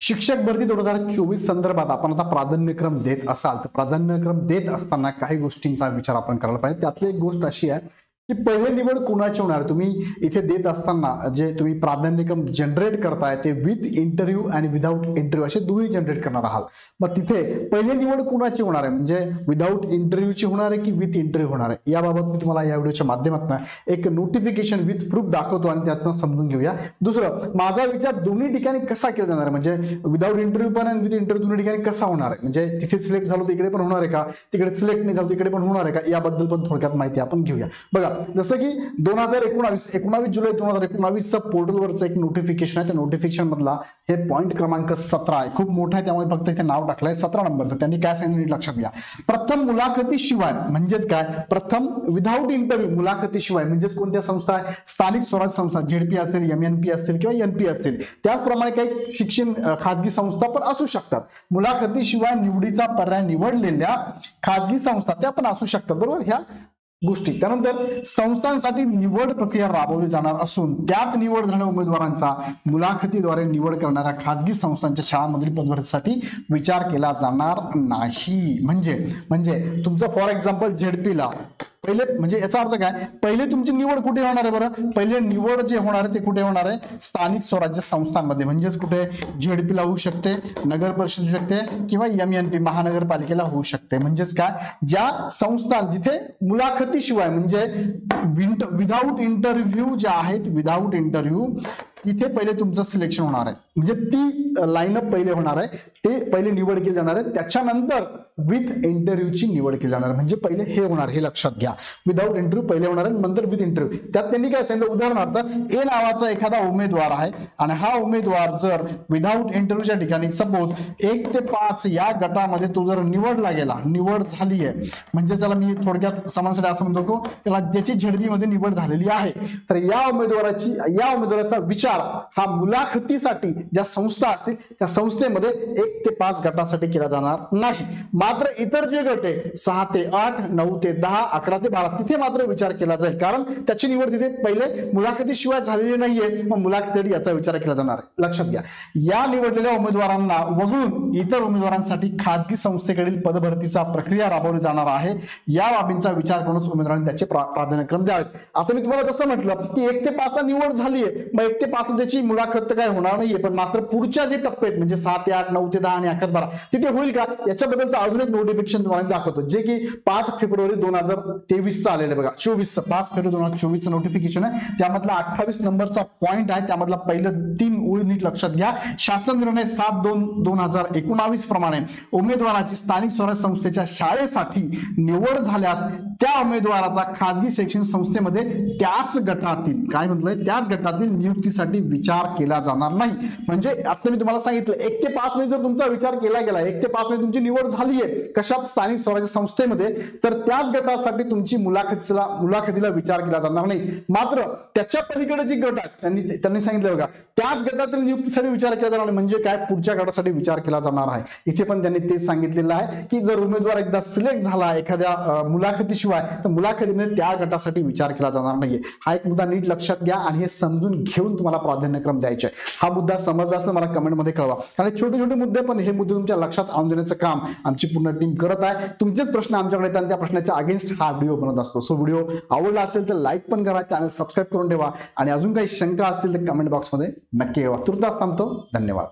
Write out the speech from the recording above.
शिक्षक भरती 2024 संदर्भात आपण आता प्राधान्यक्रम देत असाल तर प्राधान्यक्रम देत असताना काही गोष्टींचा विचार आपण करायला पाहिजे। त्यातली एक गोष्ट अशी आहे की पहिले निवड कोणाची होणार, तुम्ही इथे देत असताना जे तुम्ही प्राधान्यक्रम जनरेट करताय ते विथ इंटरव्ह्यू आणि विदाउट इंटरव्ह्यू असे दोन्ही जनरेट करणार आहात। मग तिथे पहिले निवड कोणाची होणार आहे, म्हणजे विदाउट इंटरव्ह्यूची होणार आहे की विथ इंटरव्ह्यू होणार आहे, याबाबत मी तुम्हाला या व्हिडिओच्या माध्यमातून एक नोटिफिकेशन विथ प्रूफ दाखवतो आणि त्यातून समजून घेऊया। दुसरं, माझा विचार दोन्ही ठिकाणी कसा केला जाणार आहे, म्हणजे विदाउट इंटरव्ह्यू पण आणि विथ इंटरव्ह्यू दोन्ही ठिकाणी कसा होणार आहे, म्हणजे तिथे सिलेक्ट झालो तर इकडे पण होणार आहे का, तिकडे सिलेक्ट नाही झालो तिकडे पण होणार आहे का, याबद्दल पण थोडक्यात माहिती आपण घेऊया। बघा, जसं की 29 जुलै 2019 पोर्टलवरचं एक नोटिफिकेशन आहे, त्या नोटिफिकेशन मधला हे पॉइंट क्रमांक 17 आहे, खूप मोठा आहे त्यामुळे फक्त इथे नाव टाकलंय 17 नंबरचं। त्यांनी काय सांगितलं लक्षात घ्या, प्रथम मुलाखतीशिवाय म्हणजेच काय, प्रथम विदाउट इंटरव्ह्यू मुलाखतीशिवाय म्हणजेच कोणत्या संस्था आहे, स्थानिक स्वराज्य संस्था, झेडपी असेल, MNP असतील किंवा NP असतील, त्याचप्रमाणे काही शिक्षण खाजगी संस्था पण असू शकतात। मुलाखतीशिवाय निवडीचा पर्याय निवडलेल्या खाजगी संस्था त्या पण असू शकतात, बरोबर ह्या गोष्टी। त्यानंतर संस्थांसाठी निवड प्रक्रिया राबवली जाणार असून त्यात निवड झालेल्या उमेदवारांचा मुलाखतीद्वारे निवड करणाऱ्या खाजगी संस्थांच्या शाळांमधील पदभरतीसाठी विचार केला जाणार नाही। म्हणजे तुमचं फॉर एक्झाम्पल झेडपीला पहिले, म्हणजे याचा अर्थ काय, पहिले तुमची निवड कुठे होणार आहे, बरं पहिले निवड जे होणार आहे ते कुठे होणार आहे, स्थानिक स्वराज्य संस्थांमध्ये, म्हणजेच कुठे झेडपीला होऊ शकते, नगर परिषद होऊ शकते किंवा MNP महानगरपालिकेला होऊ शकते। म्हणजेच काय, ज्या संस्था जिथे मुलाखतीशिवाय म्हणजे विदाउट इंटरव्ह्यू ज्या आहेत, विदाउट इंटरव्ह्यू तिथे पहिले तुमचं सिलेक्शन होणार आहे, म्हणजे ती लाईनअप पहिले होणार आहे, ते पहिले निवड केली जाणार आहे, त्याच्यानंतर विथ इंटरव्ह्यूची निवड केली जाणार, म्हणजे पहिले हे होणार, हे लक्षात घ्या, विदाउट इंटरव्ह्यू पहिले होणार आहे नंतर विथ इंटरव्ह्यू। त्यात त्यांनी काय सांगितलं, उदाहरणार्थ ए नावाचा एखादा उमेदवार आहे आणि हा उमेदवार जर विदाउट इंटरव्ह्यूच्या ठिकाणी सपोज 1 ते 5 या गटामध्ये तो जर निवडला गेला, निवड झाली आहे, म्हणजे त्याला मी थोडक्यात समाजासाठी असं म्हणतो की त्याला ज्याची झेडपी मध्ये निवड झालेली आहे, तर या उमेदवाराचा विचार हा मुलाखतीसाठी ज्या संस्था असतील त्या संस्थेमध्ये 1 ते 5 गटासाठी केला जाणार नाही। मात्र इतर जे गट आहे 6 ते 8, 9 ते 10, 11 ते 12 तिथे मात्र विचार केला जाईल, कारण त्याची निवड तिथे पहिले मुलाखतीशिवाय झालेली नाहीये, मग मुलाखतीसाठी याचा विचार केला जाणार आहे। लक्षात घ्या, या निवडलेल्या उमेदवारांना वगळून इतर उमेदवारांसाठी खाजगी संस्थेकडील पदभरतीचा प्रक्रिया राबवली जाणार आहे। या बाबींचा विचार करूनच उमेदवारांनी त्याचे प्राधान्यक्रम द्यावेत। आता मी तुम्हाला जसं म्हटलं की 1 ते 5 ला निवड झालीये, मग 1 ते 5 त्याची मुलाखत तर काय होणार नाहीये, पण मात्र पुढच्या जे टप्पे आहेत म्हणजे 6 ते 8, 9 ते 10 आणि 11 ते 12 तिथे होईल का, याच्याबद्दलचं अजून एक नोटिफिकेशन तुम्हाला दाखवतो, जे की 5 फेब्रुवारी 2023 चं आलेलं बघा, 5 फेब्रुवारी 2024 चं नोटिफिकेशन आहे। त्यामधला 28 नंबरचा पॉइंट आहे, त्यामधला पहिलं 3 ओळी नीट लक्षात घ्या। शासन निर्णय 7/2/2019 प्रमाणे उमेदवाराची स्थानिक स्वराज्य संस्थेच्या शाळेसाठी निवड झाल्यास त्या उमेदवाराचा खाजगी शैक्षणिक संस्थेमध्ये त्याच गटातील, काय म्हटलंय, त्याच गटातील नियुक्तीसाठी विचार केला जाणार नाही। म्हणजे आता मी तुम्हाला सांगितलं 1 ते 5 मध्ये जर तुमचा विचार केला गेला, 1 ते 5 मध्ये तुमची निवड झालीये कशात, स्थानिक स्वराज्य संस्थेमध्ये, तर त्याच गटासाठी तुमची मुलाखतीला विचार केला जाणार नाही। मात्र त्याच्या पलीकडे जे गट आहेत त्यांनी सांगितलं बघा, त्याच गटातील नियुक्तीसाठी विचार केला जाणार नाही, म्हणजे काय, पुढच्या गटासाठी विचार केला जाणार आहे। इथे पण त्यांनी तेच सांगितलेलं आहे की जर उमेदवार एकदा सिलेक्ट झाला एखाद्या मुलाखतीशिवाय, तर मुलाखतीमध्ये त्या गटासाठी विचार केला जाणार नाहीये। हा एक मुद्दा नीट लक्षात घ्या आणि हे समजून घेऊन तुम्हाला प्राधान्यक्रम द्यायचे। हा मुद्दा समजला असं मला कमेंट मध्ये कळवा, कारण छोटे छोटे मुद्दे पण हे मुद्दे तुमच्या लक्षात आणून देण्याचं काम आमची पूर्ण टीम करत आहे। तुमचेच प्रश्न आमच्याकडे येतात, त्या प्रश्नाच्या अगेन्स्ट हा व्हिडिओ बनत असतो। सो व्हिडिओ आवडला असेल तर लाईक पण करा, चॅनल सबस्क्राईब करून ठेवा आणि अजून काही शंका असतील तर कमेंट बॉक्समध्ये नक्की कळवा। तुर्तास थांबतो, धन्यवाद।